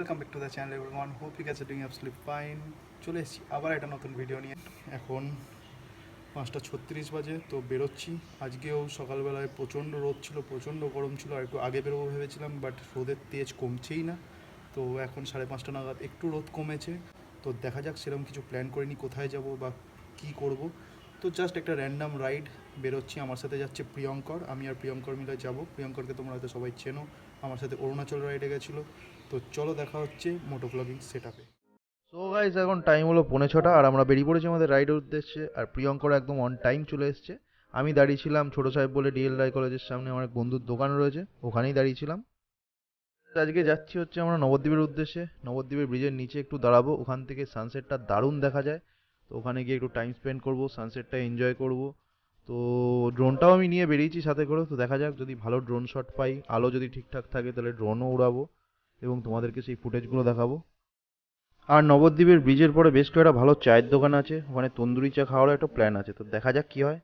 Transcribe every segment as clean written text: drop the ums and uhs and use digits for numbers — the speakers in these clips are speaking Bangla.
Welcome back to the channel everyone, hope you guys are doing absolutely fine. চলে এসেছি আবার একটা নতুন ভিডিও নিয়ে। এখন 5:36 বাজে, তো বেরোচ্ছি। আজকেও সকালবেলায় প্রচণ্ড রোদ ছিল, প্রচণ্ড গরম ছিল, আর একটু আগে বেরোবো ভেবেছিলাম, বাট রোদের তেজ কমছেই না। তো এখন 5:30 নাগাদ একটু রোদ কমেছে। তো দেখা যাক, সেরকম কিছু প্ল্যান করিনি কোথায় যাব বা কী করব। তো জাস্ট একটা র্যান্ডাম রাইড বেরোচ্ছি। আমার সাথে যাচ্ছে প্রিয়ঙ্কর, আমি আর প্রিয়ঙ্কর মিলে যাব। প্রিয়ঙ্করকে তোমরা হয়তো সবাই চেনো, আমার সাথে অরুণাচল রাইডে গেছিলো। তো চলো দেখা হচ্ছে মোটো ব্লগিং সেট আপে। সো গাইস, এখন টাইম হলো 5:45 আর আমরা বেরিয়ে পড়েছি আমাদের রাইডের উদ্দেশ্যে। আর প্রিয়ঙ্কর একদম অন টাইম চলে এসেছে। আমি দাঁড়িয়েছিলাম ছোট সাহেব বলে ডিএল রায় কলেজের সামনে, আমার এক বন্ধুর দোকান রয়েছে, ওখানেই দাঁড়িয়েছিলাম। আজকে যাচ্ছি হচ্ছে আমরা নবদ্বীপের উদ্দেশ্যে। নবদ্বীপের ব্রিজের নিচে একটু দাঁড়াবো, ওখান থেকে সানসেটটা দারুণ দেখা যায়। তো ওখানে গিয়ে একটু টাইম স্পেন্ড করবো, সানসেটটা এনজয় করব। তো ড্রোনটাও আমি নিয়ে বেরিয়েছি সাথে করে। তো দেখা যাক, যদি ভালো ড্রোন শট পাই, আলো যদি ঠিকঠাক থাকে, তাহলে ড্রোনও উড়াবো এবং তোমাদেরকে সেই ফুটেজগুলো দেখাবো। আর নবদ্বীপের ব্রিজের পরে বেশ কয়েকটা ভালো চায়ের দোকান আছে, ওখানে তন্দুরি চা খাওয়ারও একটা প্ল্যান আছে। তো দেখা যাক কি হয়।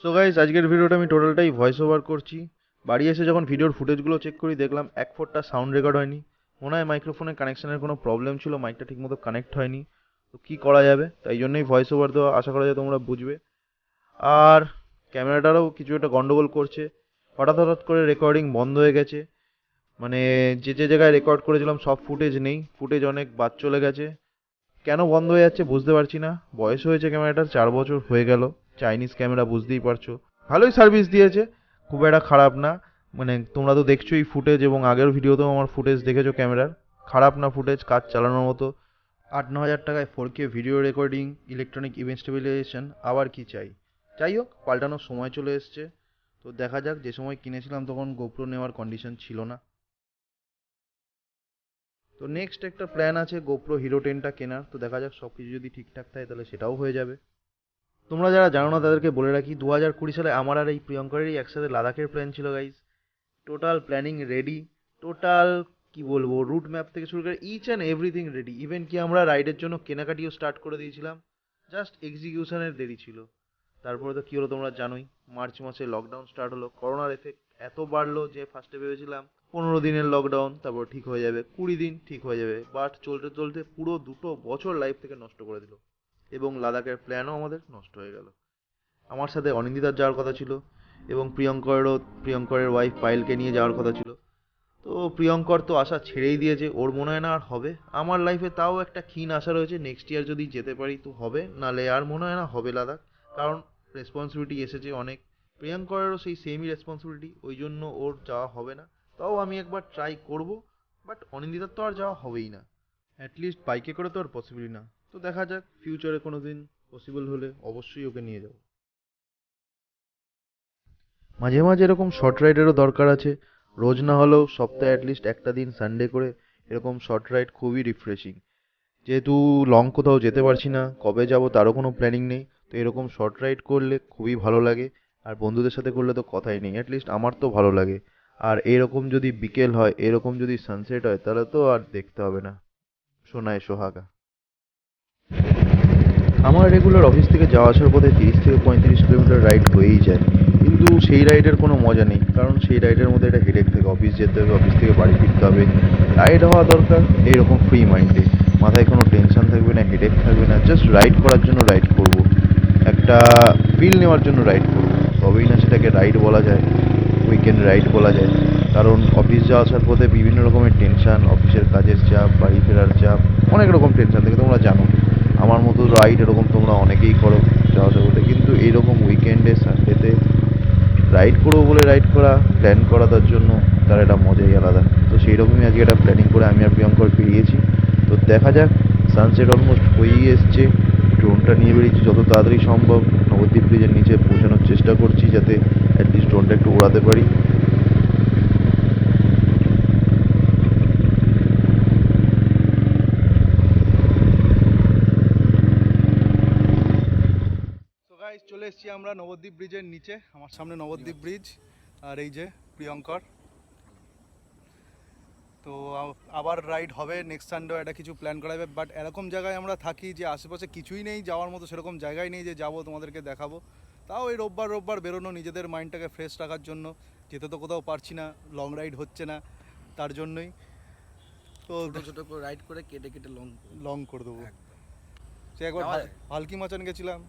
সো গাইস, আজকের ভিডিওটা আমি টোটালটাই ভয়েস ওভার করছি। বাড়ি এসে যখন ভিডিওর ফুটেজগুলো চেক করি, দেখলাম এক ফোঁটা সাউন্ড রেকর্ড হয়নি। মনে হয় মাইক্রোফোনের কানেকশনের কোনো প্রবলেম ছিল, মাইকটা ঠিকমতো কানেক্ট হয়নি। তো কী করা যাবে, তাই জন্যই ভয়েস ওভার দেওয়া, আশা করা যায় তোমরা বুঝবে। আর ক্যামেরাটারও কিছু একটা গন্ডগোল করছে, হঠাৎ হঠাৎ করে রেকর্ডিং বন্ধ হয়ে গেছে। মানে যে যে জায়গায় রেকর্ড করেছিলাম সব ফুটেজ নেই, ফুটেজ অনেক বাদ চলে গেছে। কেন বন্ধ হয়ে যাচ্ছে বুঝতে পারছি না। বয়স হয়েছে ক্যামেরাটার, 4 বছর হয়ে গেল। চাইনিজ ক্যামেরা, বুঝতেই পারছো। ভালোই সার্ভিস দিয়েছে, খুব একটা খারাপ না। মানে তোমরা তো দেখছোই ফুটেজ, এবং আগের ভিডিওতেও আমার ফুটেজ দেখেছো ক্যামেরার। খারাপ না ফুটেজ, কাজ চালানোর মতো। 8-9 হাজার টাকায় 4K video recording, electronic event stabilisation, আবার কি চাই। যাই হোক, পাল্টানোর সময় চলে এসছে। তো দেখা যাক, যে সময় কিনেছিলাম তখন গোপ্রো নেওয়ার কন্ডিশন ছিল না। তো নেক্সট একটা প্ল্যান আছে গোপ্রো হিরো 10টা কেনার। তো দেখা যাক, সব কিছু যদি ঠিকঠাক থাকে তাহলে সেটাও হয়ে যাবে। তোমরা যারা জানো না তাদেরকে বলে রাখি, 2020 সালে আমার আর এই প্রিয়ঙ্করেরই একসাথে লাদাখের প্ল্যান ছিল guys. Total planning ready, total কি বলবো, রুট ম্যাপ থেকে শুরু করে each and everything ready. Even কি আমরা রাইডের জন্য কেনাকাটিও স্টার্ট করে দিয়েছিলাম, জাস্ট এক্সিকিউশনের দেরি ছিল। তারপরে তো কী হলো তোমরা জানোই, মার্চ মাসে লকডাউন স্টার্ট হলো। করোনার এফেক্ট এত বাড়লো যে ফার্স্টে ভেবেছিলাম 15 দিনের লকডাউন, তারপর ঠিক হয়ে যাবে, 20 দিন ঠিক হয়ে যাবে। বাট চলতে চলতে পুরো 2 বছর লাইফ থেকে নষ্ট করে দিল, এবং লাদাখের প্ল্যানও আমাদের নষ্ট হয়ে গেল। আমার সাথে অনিন্দিতার যাওয়ার কথা ছিল, এবং প্রিয়ঙ্করের ওয়াইফ পায়েলকে নিয়ে যাওয়ার কথা ছিল। তো প্রিয়ঙ্কর তো আশা ছেড়েই দিয়েছে, ওর মনে হয় না আর হবে। আমার লাইফে তাও একটা ক্ষীণ আশা রয়েছে, নেক্সট ইয়ার যদি যেতে পারি তো হবে, নালে আর মনে হয় না হবে লাদাখ। কারণ রেসপন্সিবিলিটি এসেছে অনেক। প্রিয়ঙ্করেরও সেই সেমই রেসপন্সিবিলিটি, ওই জন্য ওর যাওয়া হবে না। তাও আমি একবার ট্রাই করব। বাট অনিন্দিতার তো আর যাওয়া হবেই না, অ্যাটলিস্ট বাইকে করে তো আর পসিবলই না। তো দেখা যাক, ফিউচারে কোনো দিন পসিবল হলে অবশ্যই ওকে নিয়ে যাব। মাঝে মাঝে এরকম শর্ট রাইডেরও দরকার আছে। রোজ না হলেও সপ্তাহে অ্যাটলিস্ট একটা দিন সানডে করে এরকম শর্ট রাইড খুবই রিফ্রেশিং। যেহেতু লং কোথাও যেতে পারছি না, কবে যাব তারও কোনো প্ল্যানিং নেই। তো এরকম শর্ট রাইড করলে খুবই ভালো লাগে। আর বন্ধুদের সাথে করলে তো কথাই নেই, অ্যাটলিস্ট আমার তো ভালো লাগে। আর এরকম যদি বিকেল হয়, এরকম যদি সানসেট হয়, তাহলে তো আর দেখতে হবে না, সোনায় সোহাগা। আমার রেগুলার অফিস থেকে যাওয়া আসার পথে 30 থেকে 35 কিলোমিটার রাইড হয়েই যায়। কিন্তু সেই রাইডের কোনো মজা নেই, কারণ সেই রাইডের মধ্যে একটা হেডেক থাকে, অফিস যেতে হবে, অফিস থেকে বাড়ি ফিরতে হবে। রাইড হওয়া দরকার এইরকম ফ্রি মাইন্ডে, মাথায় কোনো টেনশন থাকবে না, হেডেক থাকবে না, জাস্ট রাইড করার জন্য রাইড করব, একটা ফিল নেওয়ার জন্য রাইড করব। তবেই না সেটাকে রাইড বলা যায়, উইকেন্ড রাইড বলা যায়। কারণ অফিস যাওয়া আসার পথে বিভিন্ন রকমের টেনশন, অফিসের কাজের চাপ, বাড়ি ফেরার চাপ, অনেক রকম টেনশন থাকে, তোমরা জানো। আমার মতো রাইড এরকম তোমরা অনেকেই করো যাওয়া আসা করতে, কিন্তু এইরকম উইকেন্ডে সানডেতে রাইড করবো বলে রাইড করা, প্ল্যান করা তার জন্য, তার একটা মজাই আলাদা। তো সেই রকমই আজকে একটা প্ল্যানিং করে আমি আর প্রিয়ঙ্কর বেরিয়েছি। তো দেখা যাক, সানসেট অলমোস্ট হয়েই এসছে। ড্রোনটা নিয়ে বেরিয়েছি, যত তাড়াতাড়ি সম্ভব নবদ্বীপ ব্রিজের নিচে পৌঁছানোর চেষ্টা করছি, যাতে অ্যাটলিস্ট ড্রোনটা একটু উড়াতে পারি। তো গাইস, চলে এসেছি আমরা নবদ্বীপ ব্রিজের নিচে। আমার সামনে নবদ্বীপ ব্রিজ, আর এই যে প্রিয়ঙ্কর। তো আবার রাইড হবে নেক্সট সানডে, একটা কিছু প্ল্যান করা যাবে। বাট এরকম জায়গায় আমরা থাকি যে আশেপাশে কিছুই নেই যাওয়ার মতো, সেরকম জায়গায় নেই যে যাবো তোমাদেরকে দেখাবো। তাও এই রোববার রোববার বেরোনো নিজেদের মাইন্ডটাকে ফ্রেশ রাখার জন্য। যেতে তো কোথাও পারছি না, লং রাইড হচ্ছে না, তার জন্যই। তো ছোট ছোট করে রাইড করে কেটে কেটে লং করে দেবো। একদম। সে একবার যাওয়া যায়। ভালকি মাচান গেছিলাম।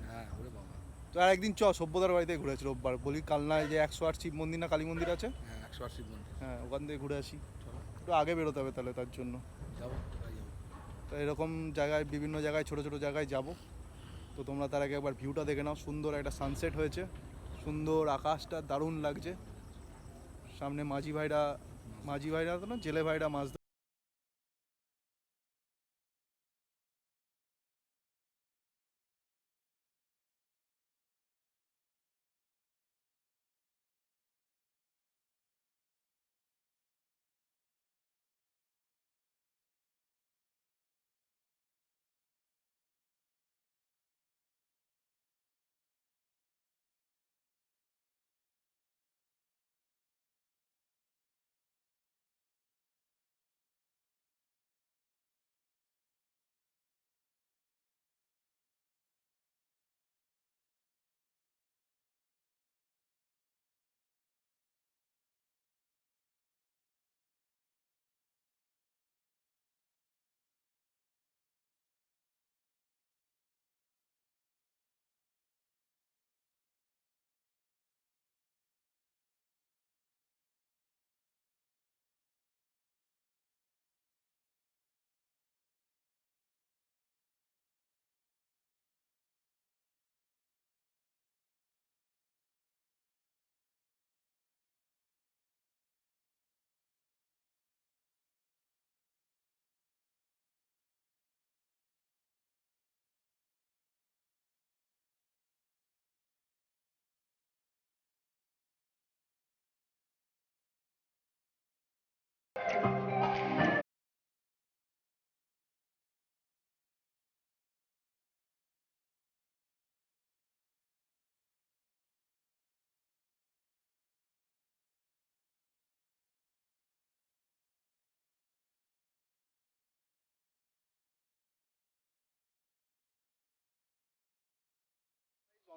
হ্যাঁ ওরে বাবা। তো আর একদিন সভ্যতার বাড়িতে ঘুরেছি রোববার, বলি কালনায় যে 108 শিব মন্দির না কালী মন্দির আছে, হ্যাঁ 108 মন্দির। হ্যাঁ ওখান থেকে ঘুরে আসি। চলো একটু আগে বেরোতে হবে তাহলে তার জন্য। যাবো, কোথায় যাবো? তো এরকম জায়গায়, বিভিন্ন জায়গায়, ছোট ছোট জায়গায় যাব। তো তোমরা তার আগে একবার ভিউটা দেখে নাও। সুন্দর একটা সানসেট হয়েছে, সুন্দর আকাশটা দারুণ লাগছে। সামনে মাঝি ভাইরা তো না, জেলে ভাইরা মাছ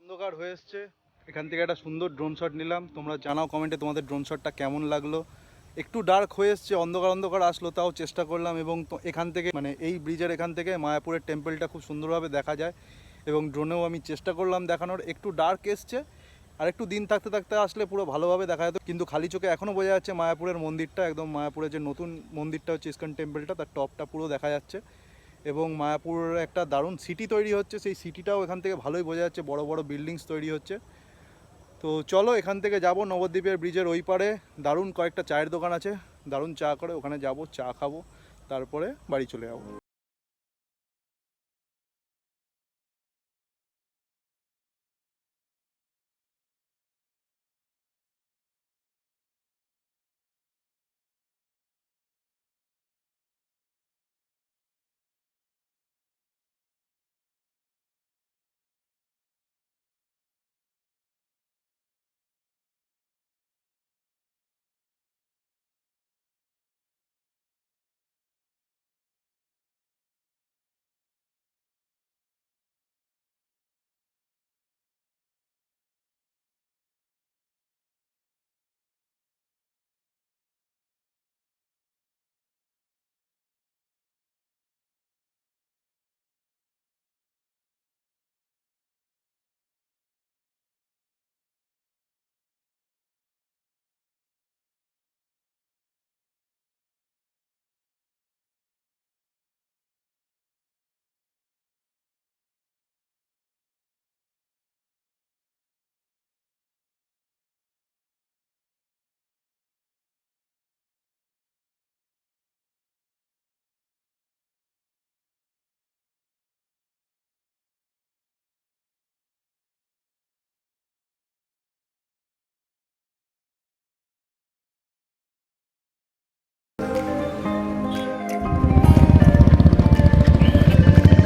অন্ধকার হয়ে এসছে। এখান থেকে একটা সুন্দর ড্রোন শট নিলাম। তোমরা জানাও কমেন্টে তোমাদের ড্রোন শটটা কেমন লাগলো। একটু ডার্ক হয়ে এসছে, অন্ধকার অন্ধকার আসলো, তাও চেষ্টা করলাম। এবং এখান থেকে মানে এই ব্রিজের এখান থেকে মায়াপুরের টেম্পলটা খুব সুন্দরভাবে দেখা যায়। এবং ড্রোনেও আমি চেষ্টা করলাম দেখানোর। একটু ডার্ক এসছে, আর একটু দিন থাকতে থাকতে আসলে পুরো ভালোভাবে দেখা যেত। কিন্তু খালি চোখে এখনও বোঝা যাচ্ছে মায়াপুরের মন্দিরটা, একদম মায়াপুরের যে নতুন মন্দিরটা হচ্ছে ইস্কন টেম্পলটা, তার টপটা পুরো দেখা যাচ্ছে। এবং মায়াপুর একটা দারুণ সিটি তৈরি হচ্ছে, সেই সিটিটাও এখান থেকে ভালোই বোঝা যাচ্ছে, বড় বড় বিল্ডিংস তৈরি হচ্ছে। তো চলো এখান থেকে যাব নবদ্বীপের ব্রিজের ওই পারে, দারুণ কয়েকটা চায়ের দোকান আছে, দারুণ চা করে, ওখানে যাব, চা খাবো, তারপরে বাড়ি চলে যাবো।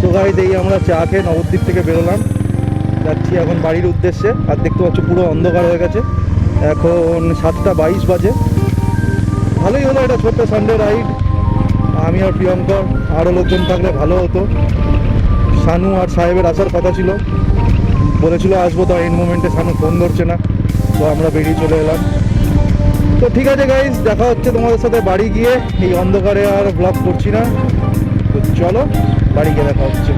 তো গাইস, এই আমরা চা খেয়ে নবদ্বীপ থেকে বেরোলাম, যাচ্ছি এখন বাড়ির উদ্দেশ্যে। আর দেখতে পাচ্ছ পুরো অন্ধকার হয়ে গেছে, এখন 7:22 বাজে। ভালোই হলো এটা ছোট্ট সানডে রাইড। আমি আর প্রিয়ঙ্কর, আরও লোকজন থাকলে ভালো হতো। শানু আর সাহেবের আসার কথা ছিল, বলেছিল আসবো, তো এন্ড মোমেন্টে শানু ফোন ধরছে না, তো আমরা বেরিয়ে চলে এলাম। তো ঠিক আছে গাইস, দেখা হচ্ছে তোমাদের সাথে বাড়ি গিয়ে। এই অন্ধকারে আর ব্লগ করছি না, তো চলো বাড়ি গিয়ে দেখা হচ্ছে।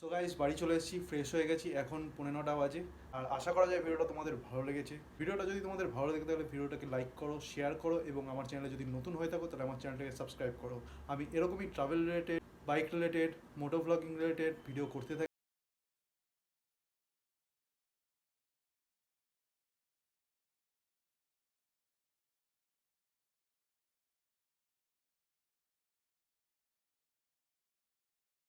সো গাইস, বাড়ি চলে এসেছি, ফ্রেশ হয়ে গেছি, এখন 9:15 বাজে। আর আশা করা যায় ভিডিওটা তোমাদের ভালো লেগেছে। ভিডিওটা যদি তোমাদের ভালো লেগে থাকে ভিডিওটাকে লাইক করো, শেয়ার করো, এবং আমার চ্যানেলে যদি নতুন হয়ে থাকো তাহলে আমার চ্যানেলটাকে সাবস্ক্রাইব করো। আমি এরকমই ট্রাভেল রিলেটেড, বাইক রিলেটেড, মোটো ব্লগিং রিলেটেড ভিডিও করতে থাকি।